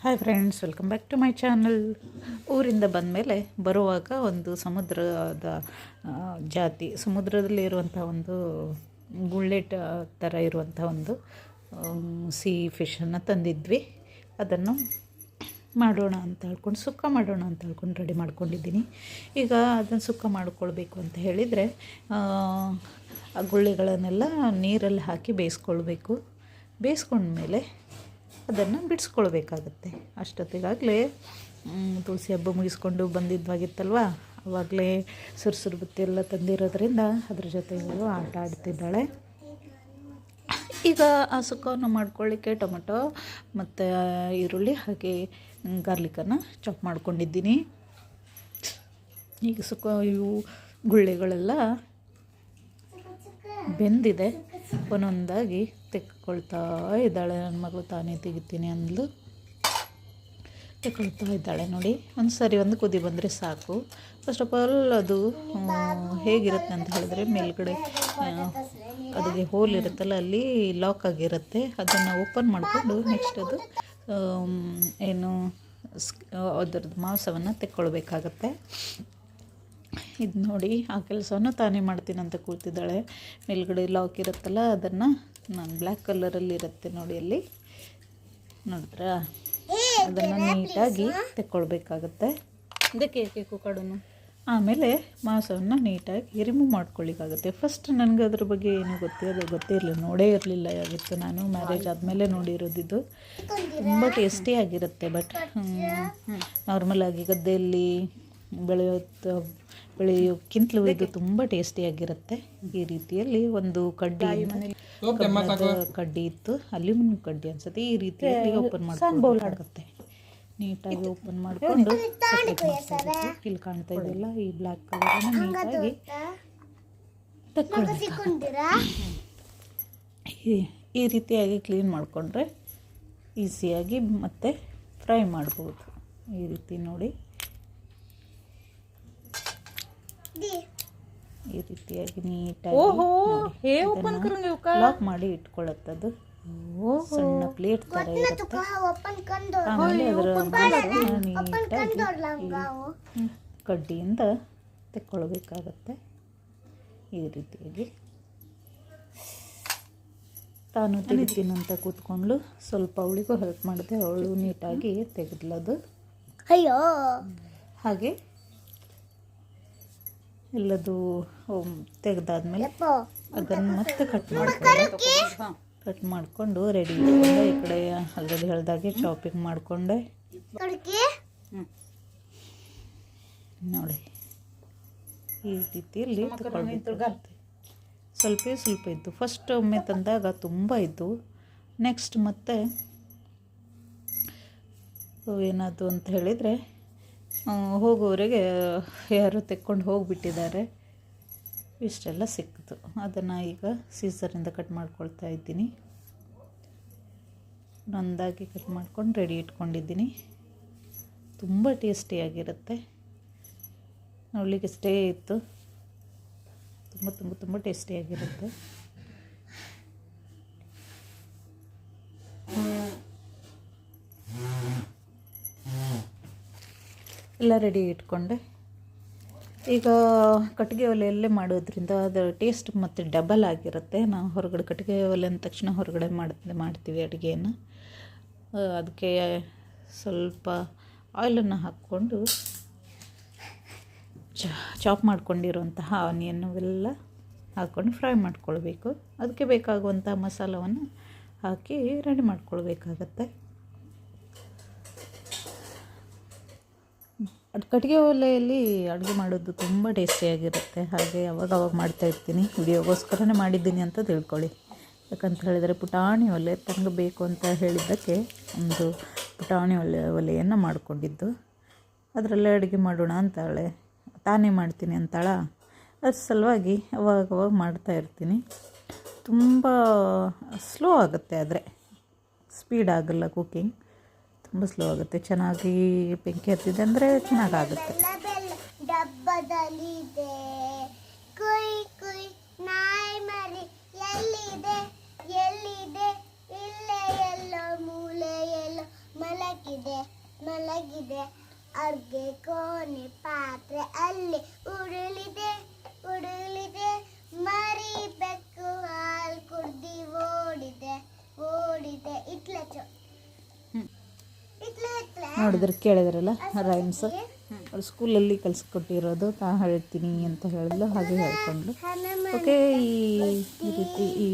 Hi friends, welcome back to my channel. ಊರಿಂದ ಬಂದಮೇಲೆ ಬರುವಾಗ ಒಂದು ಸಮುದ್ರದ ಜಾತಿ, ಸಮುದ್ರದಲ್ಲಿ ಇರುವಂಥ ಒಂದು ಗುಳ್ಳೆಟ್ ಥರ ಇರುವಂಥ ಒಂದು ಸಿ ಫಿಶನ್ನು ತಂದಿದ್ವಿ. ಅದನ್ನು ಮಾಡೋಣ ಅಂತ ಹೇಳ್ಕೊಂಡು, ಸುಕ್ಕ ಮಾಡೋಣ ಅಂತ ಹೇಳ್ಕೊಂಡು ರೆಡಿ ಮಾಡ್ಕೊಂಡಿದ್ದೀನಿ. ಈಗ ಅದನ್ನು ಸುಕ್ಕ ಮಾಡ್ಕೊಳ್ಬೇಕು ಅಂತ ಹೇಳಿದರೆ ಆ ಗುಳ್ಳೆಗಳನ್ನೆಲ್ಲ ನೀರಲ್ಲಿ ಹಾಕಿ ಬೇಯಿಸ್ಕೊಳ್ಬೇಕು. ಬೇಯಿಸ್ಕೊಂಡ್ಮೇಲೆ ಅದನ್ನು ಬಿಡಿಸ್ಕೊಳ್ಬೇಕಾಗತ್ತೆ. ಅಷ್ಟೊತ್ತಿಗಾಗಲೇ ತುಳಸಿ ಹಬ್ಬ ಮುಗಿಸ್ಕೊಂಡು ಬಂದಿದ್ದಾಗಿತ್ತಲ್ವ, ಆವಾಗಲೇ ಸುರುಸುರು ಬತ್ತಿ ಎಲ್ಲ ತಂದಿರೋದ್ರಿಂದ ಅದ್ರ ಜೊತೆಗಳು ಆಟ ಆಡ್ತಿದ್ದಾಳೆ. ಈಗ ಆ ಸುಕ್ಕವನ್ನು ಮಾಡ್ಕೊಳ್ಳಿಕ್ಕೆ ಟೊಮೆಟೊ ಮತ್ತು ಈರುಳ್ಳಿ ಹಾಗೆ ಗಾರ್ಲಿಕನ್ನು ಚಾಪ್ ಮಾಡ್ಕೊಂಡಿದ್ದೀನಿ. ಈಗ ಸುಕ್ಕ ಇವು ಗುಳ್ಳೆಗಳೆಲ್ಲ ಬೆಂದಿದೆ. ಒಂದೊಂದಾಗಿ ತೆಕ್ಕೊಳ್ತಾ ಇದ್ದಾಳೆ. ನನ್ನ ಮಗಳು ತಾನೇ ತೆಗಿತೀನಿ ಅಂದ್ಲು, ತೆಕ್ಕೊಳ್ತಾ ಇದ್ದಾಳೆ. ನೋಡಿ, ಒಂದು ಸರಿ ಒಂದು ಕುದಿ ಬಂದರೆ ಸಾಕು. ಫಸ್ಟ್ ಆಫ್ ಆಲ್ ಅದು ಹೇಗಿರುತ್ತೆ ಅಂತ ಹೇಳಿದ್ರೆ, ಮೇಲ್ಗಡೆ ಅದಕ್ಕೆ ಹೋಲ್ ಇರುತ್ತಲ್ಲ, ಅಲ್ಲಿ ಲಾಕ್ ಆಗಿರುತ್ತೆ. ಅದನ್ನು ಓಪನ್ ಮಾಡಿಕೊಂಡು ನೆಕ್ಸ್ಟ್ ಅದು ಏನು ಅದರದ್ದು ಮಾಂಸವನ್ನು ತೆಕ್ಕೊಳ್ಬೇಕಾಗತ್ತೆ. ಇದು ನೋಡಿ, ಆ ಕೆಲಸವನ್ನು ತಾನೇ ಮಾಡ್ತೀನಿ ಅಂತ ಕೂತಿದ್ದಾಳೆ. ಮೇಲ್ಗಡೆ ಲಾಕ್ ಇರುತ್ತಲ್ಲ, ಅದನ್ನು ನಾನು ಬ್ಲ್ಯಾಕ್ ಕಲರಲ್ಲಿ ಇರುತ್ತೆ ನೋಡಿ, ಅಲ್ಲಿ ನೋಡಿದ್ರ, ಅದನ್ನು ನೀಟಾಗಿ ತೆಕ್ಕೊಳ್ಬೇಕಾಗತ್ತೆ. ಇದಕ್ಕೆ ಏಕೆ ಕಾಡನ್ನು ಆಮೇಲೆ ಮಾಂಸವನ್ನು ನೀಟಾಗಿ ರಿಮೂವ್ ಮಾಡ್ಕೊಳ್ಳಿಕ್ಕಾಗುತ್ತೆ. ಫಸ್ಟ್ ನನಗೆ ಅದ್ರ ಬಗ್ಗೆ ಏನು ಗೊತ್ತೇ ಇರಲಿಲ್ಲ, ನೋಡೇ ಇರಲಿಲ್ಲ ಆಗಿತ್ತು. ನಾನು ಮ್ಯಾರೇಜ್ ಆದಮೇಲೆ ನೋಡಿರೋದಿದ್ದು. ತುಂಬ ಟೇಸ್ಟಿಯಾಗಿರುತ್ತೆ. ಬಟ್ ನಾರ್ಮಲಾಗಿ ಗದ್ದೆಯಲ್ಲಿ ಬೆಳೆಯೋಕ್ಕಿಂತಲೂ ಇದು ತುಂಬ ಟೇಸ್ಟಿಯಾಗಿರುತ್ತೆ. ಈ ರೀತಿಯಲ್ಲಿ ಒಂದು ಕಡ್ಡಿ ಇತ್ತು, ಅಲ್ಯೂಮಿನಿಯಂ ಕಡ್ಡಿ ಅನ್ಸುತ್ತೆ. ಈ ರೀತಿಯಲ್ಲಿ ಓಪನ್ ಮಾಡ್ಕೊಳ್ಳಾಗುತ್ತೆ. ನೀಟಾಗಿ ಓಪನ್ ಮಾಡಿಕೊಂಡು ಇಲ್ಲಿ ಕಾಣ್ತಾ ಇದೆಯಲ್ಲ, ಈ ಬ್ಲ್ಯಾಕ್ ಕಲರನ್ನು ನೀಟಾಗಿ ತಕ್ಕೊಳ್ಬೇಕು. ಈ ರೀತಿಯಾಗಿ ಕ್ಲೀನ್ ಮಾಡಿಕೊಂಡ್ರೆ ಈಸಿಯಾಗಿ ಮತ್ತೆ ಫ್ರೈ ಮಾಡ್ಬೋದು. ಈ ರೀತಿ ನೋಡಿ, ಈ ರೀತಿಯಾಗಿ ನೀಟಾಗಿ ಲಾಕ್ ಮಾಡಿ ಇಟ್ಕೊಳ್ಳುತ್ತದು. ಸಣ್ಣ ಪ್ಲೇಟ್ ಥರ ಇರುತ್ತೆ. ಆಮೇಲೆ ಅದರ ನೀಟಾಗಿ ಕಡ್ಡಿಯಿಂದ ತೆಕ್ಕೊಳ್ಬೇಕಾಗತ್ತೆ. ಈ ರೀತಿಯಾಗಿ ತಾನು ತೆಗಿತೀನಿ ಅಂತ ಕೂತ್ಕೊಂಡು ಸ್ವಲ್ಪ ಅವಳಿಗೂ ಹೆಲ್ಪ್ ಮಾಡಿದೆ. ಅವಳು ನೀಟಾಗಿ ತೆಗೆದ್ಲದು. ಹಾಗೆ ಎಲ್ಲದು ತೆಗೆದಾದ್ಮೇಲೆ ಅದನ್ನು ಮತ್ತೆ ಕಟ್ ಮಾಡಿಕೊಂಡು ರೆಡಿ ಇಟ್ಕೊಂಡೆ. ಈ ಕಡೆ ಆಲ್ರೆಡಿ ಹೇಳ್ದಾಗೆ ಚಾಪಿಂಗ್ ಮಾಡಿಕೊಂಡೆ. ನೋಡಿ, ಈ ರೀತಿಯಲ್ಲಿ ಸ್ವಲ್ಪ ಇತ್ತು. ಫಸ್ಟ್ ಒಮ್ಮೆ ತಂದಾಗ ತುಂಬ ಇತ್ತು. ನೆಕ್ಸ್ಟ್ ಮತ್ತೆ ಏನಾಯ್ತು ಅಂತ ಹೇಳಿದರೆ, ಹೋಗೋವರೆಗೆ ಯಾರು ತೆಕ್ಕೊಂಡು ಹೋಗಿಬಿಟ್ಟಿದ್ದಾರೆ. ಇಷ್ಟೆಲ್ಲ ಸಿಕ್ಕಿತು. ಅದನ್ನು ಈಗ ಸೀಸರಿಂದ ಕಟ್ ಮಾಡ್ಕೊಳ್ತಾ ಇದ್ದೀನಿ. ಒಂದಾಗಿ ಕಟ್ ಮಾಡ್ಕೊಂಡು ರೆಡಿ ಇಟ್ಕೊಂಡಿದ್ದೀನಿ. ತುಂಬ ಟೇಸ್ಟಿಯಾಗಿರುತ್ತೆ. ನೋಡಲಿಕ್ಕೆ ಇತ್ತು. ತುಂಬ ಟೇಸ್ಟಿಯಾಗಿರುತ್ತೆ. ಎಲ್ಲ ರೆಡಿ ಇಟ್ಕೊಂಡೆ. ಈಗ ಕಟ್ಟಿಗೆ ಒಲೆಯಲ್ಲೇ ಮಾಡೋದ್ರಿಂದ ಅದರ ಟೇಸ್ಟ್ ಮತ್ತು ಡಬಲ್ ಆಗಿರುತ್ತೆ. ನಾವು ಹೊರಗಡೆ ಕಟ್ಟಿಗೆ ಒಲೆ ಅಂದ ತಕ್ಷಣ ಹೊರಗಡೆ ಮಾಡ್ತೀವಿ ಅಡುಗೆಯನ್ನು. ಅದಕ್ಕೆ ಸ್ವಲ್ಪ ಆಯಿಲನ್ನು ಹಾಕ್ಕೊಂಡು ಚಾಪ್ ಮಾಡ್ಕೊಂಡಿರುವಂತಹ ಆನಿಯನ್ನು ಎಲ್ಲ ಹಾಕ್ಕೊಂಡು ಫ್ರೈ ಮಾಡ್ಕೊಳ್ಬೇಕು. ಅದಕ್ಕೆ ಬೇಕಾಗುವಂಥ ಮಸಾಲವನ್ನು ಹಾಕಿ ರೆಡಿ ಮಾಡ್ಕೊಳ್ಬೇಕಾಗತ್ತೆ. ಅದು ಕಟ್ಟಿಗೆ ಒಲೆಯಲ್ಲಿ ಅಡುಗೆ ಮಾಡೋದು ತುಂಬ ಟೇಸ್ಟಿಯಾಗಿರುತ್ತೆ. ಹಾಗೆ ಅವಾಗ ಮಾಡ್ತಾಯಿರ್ತೀನಿ. ವಿಡಿಯೋಗೋಸ್ಕರನೇ ಮಾಡಿದ್ದೀನಿ ಅಂತ ತಿಳ್ಕೊಳ್ಳಿ. ಯಾಕಂತ ಹೇಳಿದರೆ, ಪುಟಾಣಿ ಒಲೆ ತನಗೆ ಬೇಕು ಅಂತ ಹೇಳಿದ್ದಕ್ಕೆ ಒಂದು ಪುಟಾಣಿ ಒಲೆಯನ್ನು ಮಾಡಿಕೊಂಡಿದ್ದು. ಅದರಲ್ಲೇ ಅಡುಗೆ ಮಾಡೋಣ ಅಂತಾಳೆ, ತಾನೇ ಮಾಡ್ತೀನಿ ಅಂತಾಳ. ಅದ್ರ ಸಲುವಾಗಿ ಅವಾಗ ಮಾಡ್ತಾಯಿರ್ತೀನಿ. ತುಂಬ ಸ್ಲೋ ಆಗುತ್ತೆ, ಆದರೆ ಸ್ಪೀಡ್ ಆಗಲ್ಲ ಕುಕ್ಕಿಂಗ್. ತುಂಬ ಸ್ಲೋ ಆಗುತ್ತೆ. ಚೆನ್ನಾಗಿ ಬೆಂಕಿ ಹತ್ತಿದೆ ಅಂದರೆ ಚೆನ್ನಾಗಾಗುತ್ತೆ. ಡಬ್ಬದಲ್ಲಿದೆ ಕುಯ್ ಕುಯ್ ನಾಯಿ ಮರಿ ಎಲ್ಲಿದೆ, ಇಲ್ಲೇ ಎಲ್ಲೋ ಮೂಲೆ ಎಲ್ಲೋ ಮಲಗಿ ಮಲಗಿದೆ ಮಲಗಿದೆ ಅಡ್ಗೆ ಕೋಣೆ ಪಾತ್ರೆ ಅಲ್ಲಿ ಉರುಳಿದೆ ಉರುಳಿದೆ ಮರಿ ಬೆಕ್ಕು ಹಾಲು ಕುಡ್ದಿ ಓಡಿದೆ ಓಡಿದೆ ಇಟ್ಲಚು ನೋಡಿದ್ರೆ ಕೇಳಿದ್ರಲ್ಲ ರೈಮ್ಸ್ ಅವ್ರು ಸ್ಕೂಲಲ್ಲಿ ಕಲಿಸ್ಕೊಟ್ಟಿರೋದು ನಾ ಹೇಳ್ತೀನಿ ಅಂತ ಹೇಳಿದ್ಲು, ಹಾಗೆ ಹೇಳ್ಕೊಂಡ್ಲು. ಓಕೆ, ಈ ರೀತಿ ಈ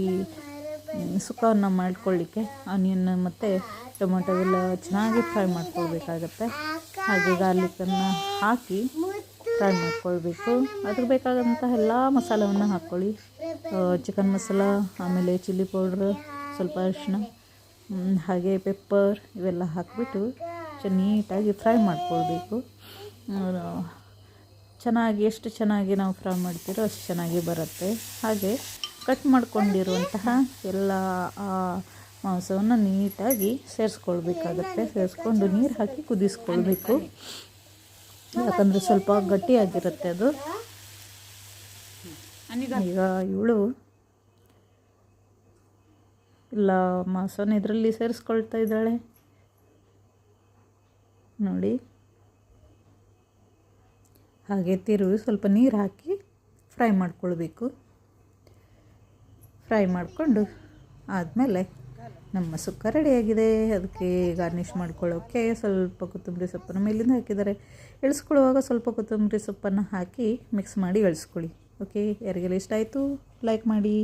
ಸುಕ್ಕವನ್ನು ಮಾಡ್ಕೊಳ್ಳಿಕ್ಕೆ ಆನಿಯನ್ ಮತ್ತು ಟೊಮೆಟೊ ಎಲ್ಲ ಚೆನ್ನಾಗಿ ಫ್ರೈ ಮಾಡ್ಕೊಳ್ಬೇಕಾಗತ್ತೆ. ಹಾಗೆ ಗಾರ್ಲಿಕ್ಕನ್ನು ಹಾಕಿ ಫ್ರೈ ಮಾಡ್ಕೊಳ್ಬೇಕು. ಅದಕ್ಕೆ ಬೇಕಾದಂಥ ಎಲ್ಲ ಮಸಾಲವನ್ನು ಹಾಕ್ಕೊಳ್ಳಿ. ಚಿಕನ್ ಮಸಾಲ, ಆಮೇಲೆ ಚಿಲ್ಲಿ ಪೌಡ್ರ್, ಸ್ವಲ್ಪ ಅರಿಶಿನ, ಹಾಗೆ ಪೆಪ್ಪರ್ ಇವೆಲ್ಲ ಹಾಕಿಬಿಟ್ಟು ನೀಟಾಗಿ ಫ್ರೈ ಮಾಡ್ಕೊಳ್ಬೇಕು. ಚೆನ್ನಾಗಿ ಎಷ್ಟು ಚೆನ್ನಾಗಿ ನಾವು ಫ್ರೈ ಮಾಡ್ತೀರೋ ಅಷ್ಟು ಚೆನ್ನಾಗಿ ಬರುತ್ತೆ. ಹಾಗೆ ಕಟ್ ಮಾಡ್ಕೊಂಡಿರುವಂತಹ ಎಲ್ಲ ಮಾಂಸವನ್ನು ನೀಟಾಗಿ ಸೇರಿಸ್ಕೊಳ್ಬೇಕಾಗತ್ತೆ. ಸೇರಿಸ್ಕೊಂಡು ನೀರು ಹಾಕಿ ಕುದಿಸ್ಕೊಳ್ಬೇಕು. ಯಾಕಂದರೆ ಸ್ವಲ್ಪ ಗಟ್ಟಿಯಾಗಿರುತ್ತೆ ಅದು. ಈಗ ಇವಳು ಎಲ್ಲ ಮಾಂಸನ ಇದರಲ್ಲಿ ಸೇರಿಸ್ಕೊಳ್ತಾ ಇದ್ದಾಳೆ ನೋಡಿ. ಹಾಗೆ ತಿರುವಿ ಸ್ವಲ್ಪ ನೀರು ಹಾಕಿ ಫ್ರೈ ಮಾಡ್ಕೊಳ್ಬೇಕು. ಫ್ರೈ ಮಾಡಿಕೊಂಡು ಆದಮೇಲೆ ನಮ್ಮ ಸುಕ್ಕ ರೆಡಿಯಾಗಿದೆ. ಅದಕ್ಕೆ ಗಾರ್ನಿಷ್ ಮಾಡ್ಕೊಳ್ಳೋಕ್ಕೆ ಸ್ವಲ್ಪ ಕೊತ್ತಂಬರಿ ಸೊಪ್ಪನ್ನು ಮೇಲಿಂದ ಹಾಕಿದ್ದಾರೆ. ಇಳಿಸ್ಕೊಳ್ಳುವಾಗ ಸ್ವಲ್ಪ ಕೊತ್ತಂಬರಿ ಸೊಪ್ಪನ್ನು ಹಾಕಿ ಮಿಕ್ಸ್ ಮಾಡಿ ಇಳಿಸ್ಕೊಳ್ಳಿ. ಓಕೆ, ಯಾರಿಗೆಲ್ಲ ಇಷ್ಟ ಆಯಿತು ಲೈಕ್ ಮಾಡಿ.